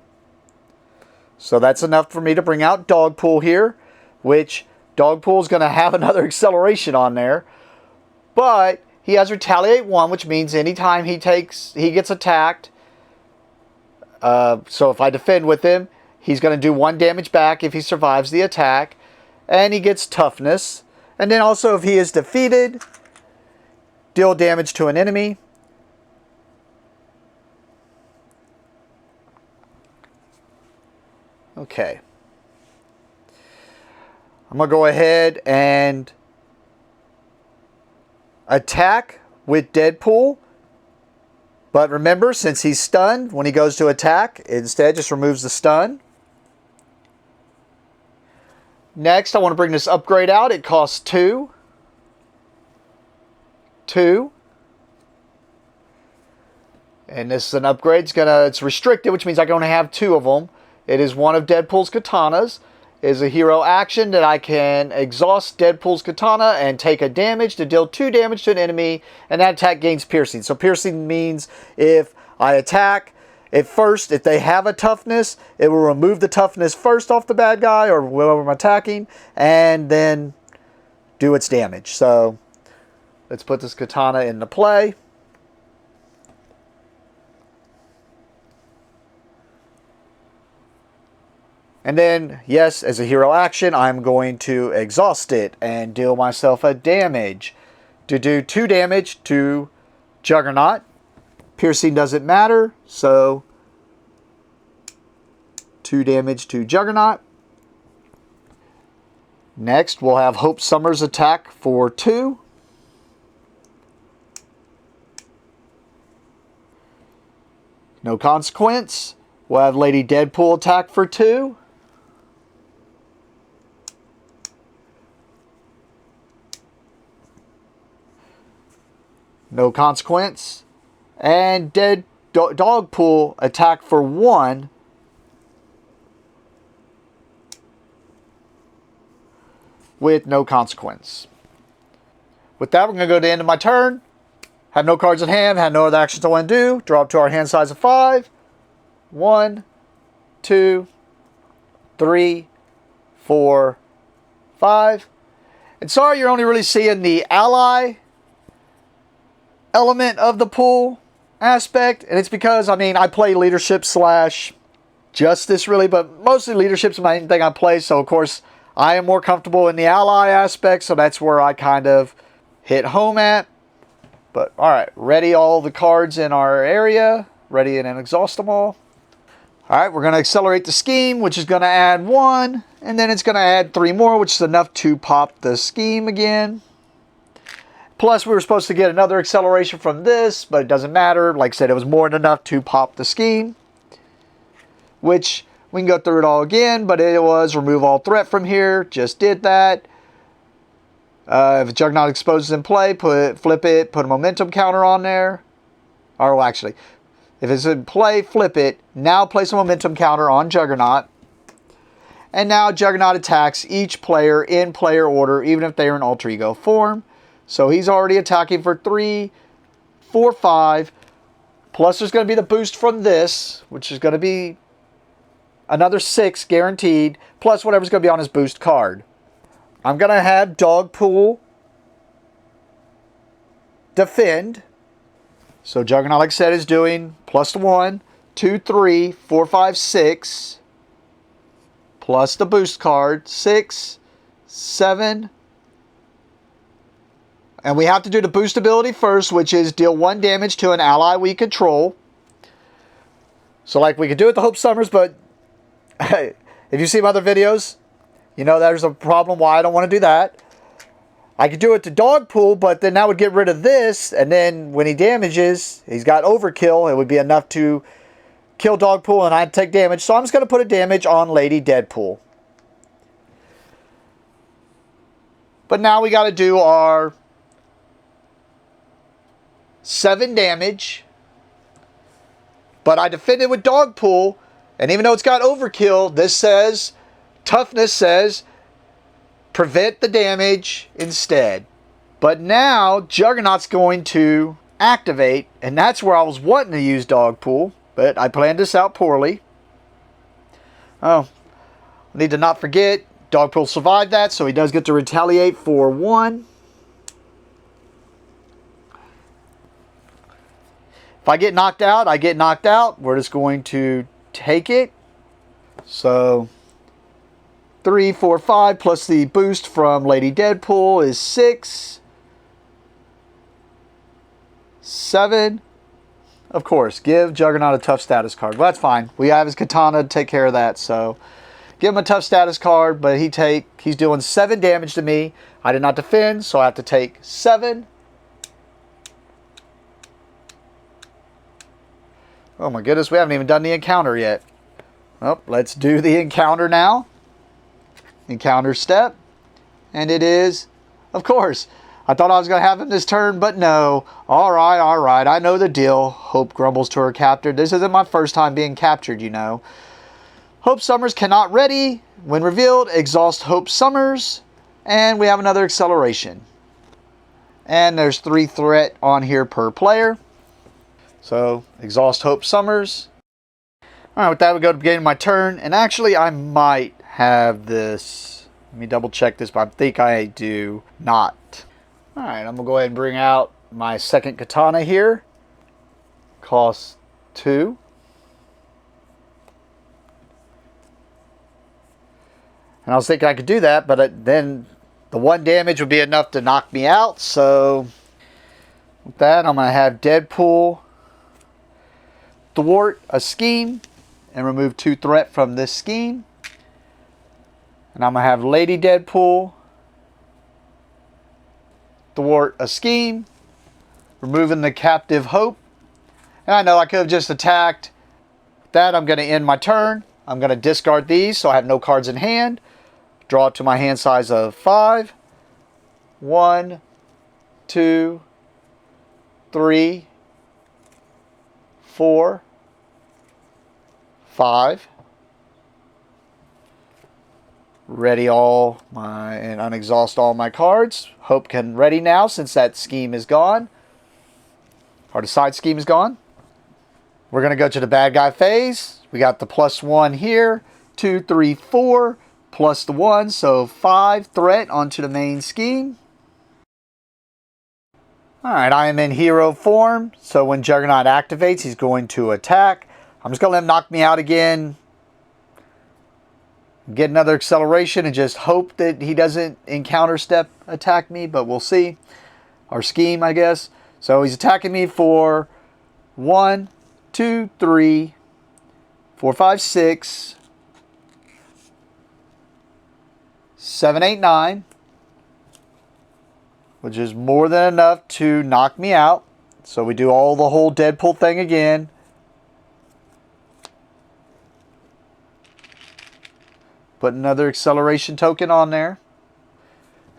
So that's enough for me to bring out Deadpool here, which Deadpool is going to have another acceleration on there. But he has Retaliate 1, which means anytime he gets attacked, so if I defend with him, he's going to do 1 damage back if he survives the attack. And he gets Toughness. And then also if he is defeated, deal damage to an enemy. Okay. I'm going to go ahead and attack with Deadpool. But remember, since he's stunned, when he goes to attack, it instead just removes the stun. Next, I want to bring this upgrade out. It costs 2. 2. And this is an upgrade. It's restricted, which means I can only have 2 of them. It is one of Deadpool's katanas. It is a hero action that I can exhaust Deadpool's katana and take a damage to deal 2 damage to an enemy, and that attack gains piercing. So piercing means if I attack, if they have a toughness, it will remove the toughness first off the bad guy or whoever I'm attacking, and then do its damage. So let's put this katana into play. And then, yes, as a hero action, I'm going to exhaust it and deal myself a damage to do 2 damage to Juggernaut. Piercing doesn't matter, so 2 damage to Juggernaut. Next, we'll have Hope Summers attack for 2. No consequence. We'll have Lady Deadpool attack for 2. No consequence. And Dogpool attack for 1. With no consequence. With that, we're going to go to the end of my turn. Have no cards in hand. Have no other actions I want to do. Draw up to our hand size of 5. 1, 2, 3, 4, 5. And sorry, you're only really seeing the ally element of the pool aspect, and it's because I play leadership / justice really, but mostly leadership's the main thing I play, so of course I am more comfortable in the ally aspect, so that's where I kind of hit home at. But alright, ready all the cards in our area, ready and exhaust them all. Alright, we're going to accelerate the scheme, which is going to add 1, and then it's going to add 3 more, which is enough to pop the scheme again. Plus, we were supposed to get another acceleration from this, but it doesn't matter. Like I said, it was more than enough to pop the scheme. Which, we can go through it all again, but it was remove all threat from here. Just did that. If a Juggernaut exposes in play, flip it, put a momentum counter on there. Or, well, actually, if it's in play, flip it. Now place a momentum counter on Juggernaut. And now Juggernaut attacks each player in player order, even if they are in alter ego form. So he's already attacking for 3, 4, 5. Plus there's going to be the boost from this, which is going to be another 6 guaranteed. Plus whatever's going to be on his boost card. I'm going to have Dogpool defend. So Juggernaut, like I said, is doing plus 1, 2, 3, 4, 5, 6. Plus the boost card, 6, 7. And we have to do the boost ability first, which is deal 1 damage to an ally we control. So like we could do it to Hope Summers, but if you see my other videos, you know there's a problem why I don't want to do that. I could do it to Dogpool, but then that would get rid of this, and then when he damages, he's got overkill. It would be enough to kill Dogpool and I'd take damage. So I'm just going to put a damage on Lady Deadpool. But now we got to do our 7 damage But I defended with Dogpool, and even though it's got overkill, this says, toughness says, prevent the damage instead. But now, Juggernaut's going to activate, and that's where I was wanting to use Dogpool, but I planned this out poorly. Oh, I need to not forget, Dogpool survived that, so he does get to retaliate for 1. If I get knocked out, I get knocked out. We're just going to take it. So 3, 4, 5 plus the boost from Lady Deadpool is 6. 7. Of course, give Juggernaut a tough status card. Well, that's fine. We have his katana to take care of that. So give him a tough status card, but he's doing 7 damage to me. I did not defend, so I have to take 7. Oh my goodness, we haven't even done the encounter yet. Oh, let's do the encounter now. Encounter step. And it is, of course, I thought I was going to have him this turn, but no. All right, I know the deal. Hope grumbles to her captor. This isn't my first time being captured, you know. Hope Summers cannot ready. When revealed, exhaust Hope Summers. And we have another acceleration. And there's 3 threat on here per player. So, exhaust Hope Summers. Alright, with that we go to the beginning of my turn. And actually, I might have this. Let me double check this, but I think I do not. Alright, I'm going to go ahead and bring out my second katana here. Costs 2. And I was thinking I could do that, but then the 1 damage would be enough to knock me out. So, with that, I'm going to have Deadpool thwart a scheme and remove 2 threat from this scheme. And I'm going to have Lady Deadpool thwart a scheme, removing the captive Hope. And I know I could have just attacked. With that, I'm going to end my turn. I'm going to discard these so I have no cards in hand. Draw it to my hand size of 5. 1, 2, 3, 4, 5. Ready all my, and unexhaust all my cards. Hope can ready now since that scheme is gone. Or the side scheme is gone. We're going to go to the bad guy phase. We got the +1 here. 2, 3, 4. Plus the 1. So 5 threat onto the main scheme. Alright, I am in hero form. So when Juggernaut activates, he's going to attack. I'm just going to let him knock me out again. Get another acceleration and just hope that he doesn't encounter step attack me, but we'll see. Our scheme, I guess. So he's attacking me for 1, 2, 3, 4, 5, 6, 7, 8, 9. Which is more than enough to knock me out. So we do all the whole Deadpool thing again. Put another acceleration token on there.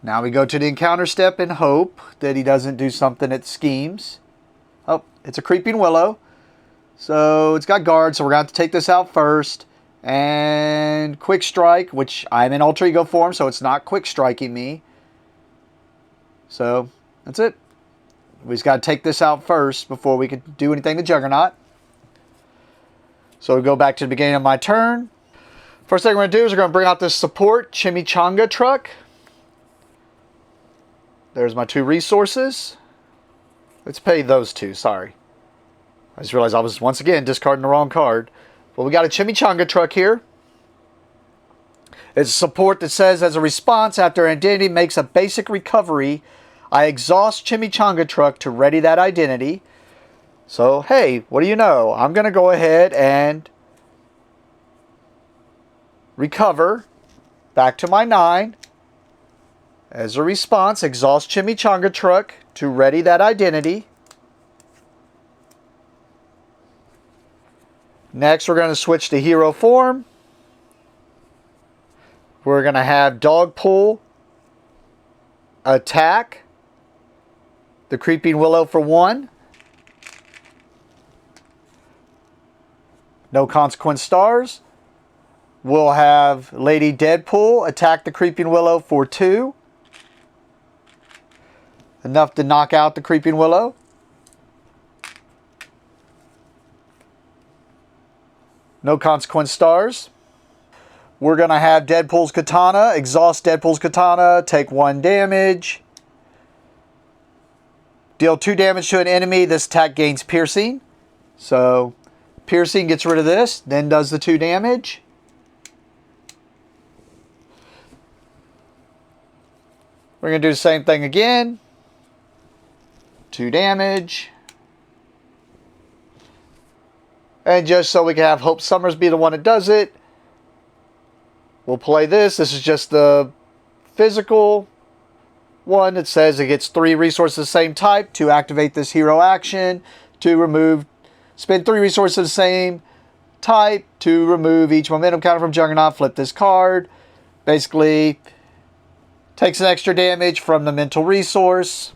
Now we go to the encounter step and hope that he doesn't do something that schemes. Oh, it's a Creeping Willow. So it's got guard, so we're going to have to take this out first. And Quick Strike, which I'm in Alter Ego form, so it's not Quick Striking me. So that's it. We just got to take this out first before we can do anything to Juggernaut. So we go back to the beginning of my turn. First thing we're going to do is we're going to bring out this support Chimichanga truck. There's my 2 resources. Let's pay those 2, sorry. I just realized I was once again discarding the wrong card. Well, we got a Chimichanga truck here. It's a support that says, as a response after an identity makes a basic recovery, I exhaust Chimichanga truck to ready that identity. So, hey, what do you know? I'm going to go ahead and recover back to my 9. As a response, exhaust Chimichanga truck to ready that identity. Next, we're going to switch to hero form. We're going to have Dogpool attack the Creeping Willow for 1. No consequence stars. We'll have Lady Deadpool attack the Creeping Willow for 2. Enough to knock out the Creeping Willow. No consequence stars. We're going to have Deadpool's Katana, exhaust Deadpool's Katana, take 1 damage. Deal 2 damage to an enemy. This attack gains piercing. So, piercing gets rid of this, then does the 2 damage. We're going to do the same thing again. 2 damage. And just so we can have Hope Summers be the one that does it, we'll play this. This is just the physical one that says it gets 3 resources of the same type to activate this hero action, to remove, spend 3 resources of the same type to remove each momentum counter from Juggernaut, flip this card. Basically, takes an extra damage from the mental resource.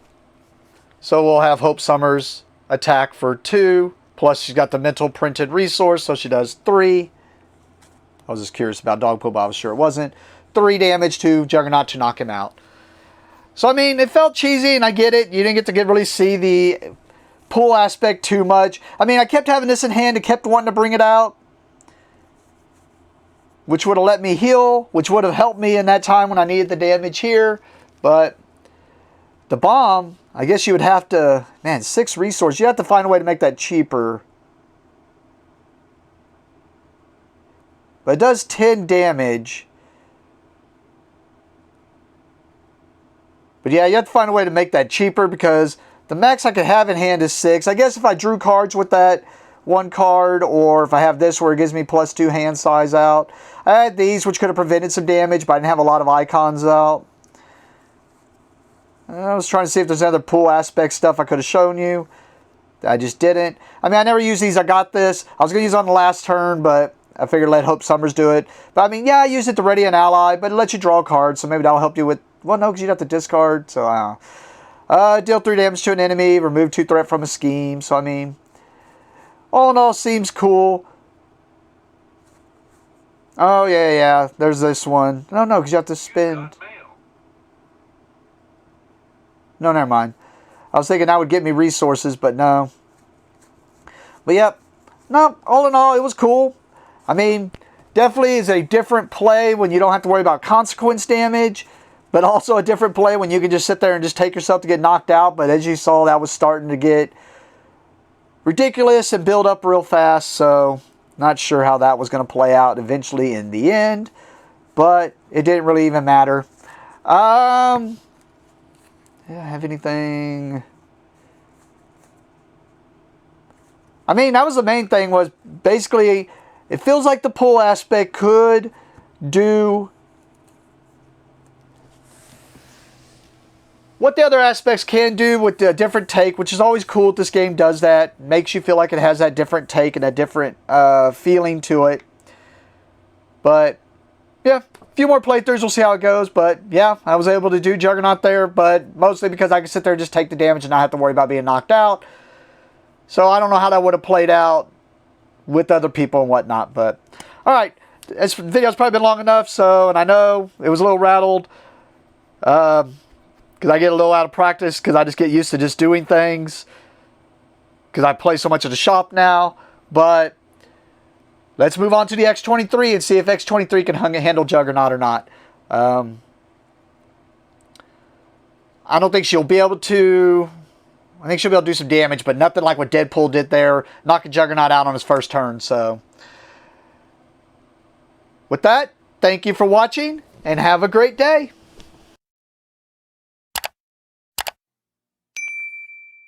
So we'll have Hope Summers attack for 2. Plus she's got the mental printed resource, so she does 3. I was just curious about Dogpool, but I was sure it wasn't. 3 damage to Juggernaut to knock him out. So, I mean, it felt cheesy, and I get it. You didn't get to really see the pool aspect too much. I mean, I kept having this in hand and kept wanting to bring it out, which would have let me heal, which would have helped me in that time when I needed the damage here. But the bomb, I guess you would have to, man, 6 resources. You have to find a way to make that cheaper. But it does 10 damage. But yeah, you have to find a way to make that cheaper because the max I could have in hand is 6. I guess if I drew cards with that 1 card, or if I have this where it gives me +2 hand size out. I had these which could have prevented some damage, but I didn't have a lot of icons out. I was trying to see if there's other pool aspect stuff I could have shown you. I just didn't. I mean, I never use these. I got this. I was going to use it on the last turn, but I figured let Hope Summers do it. But I mean, yeah, I used it to ready an ally, but it lets you draw cards, so maybe that'll help you with... Well, no, because you'd have to discard, so I don't know. Deal 3 damage to an enemy, remove 2 threat from a scheme. So, I mean, all in all, seems cool. Oh, yeah, there's this one. No, because you have to spend... No, never mind. I was thinking that would get me resources, but no. But yep. No, all in all, it was cool. I mean, definitely is a different play when you don't have to worry about consequence damage. But also a different play when you can just sit there and just take yourself to get knocked out. But as you saw, that was starting to get ridiculous and build up real fast. So, not sure how that was going to play out eventually in the end. But it didn't really even matter. Yeah, have anything? I mean, that was the main thing, was basically it feels like the pull aspect could do what the other aspects can do with a different take, which is always cool if this game does that. Makes you feel like it has that different take and a different feeling to it. But yeah, a few more playthroughs, we'll see how it goes. But yeah, I was able to do Juggernaut there, but mostly because I could sit there and just take the damage and not have to worry about being knocked out. So I don't know how that would have played out with other people and whatnot. But alright, this video's probably been long enough, so, and I know it was a little rattled. Because I get a little out of practice, because I just get used to just doing things. Because I play so much at the shop now. But let's move on to the X-23 and see if X-23 can handle Juggernaut or not. I don't think she'll be able to... I think she'll be able to do some damage, but nothing like what Deadpool did there, knocking Juggernaut out on his first turn. So, with that, thank you for watching, and have a great day.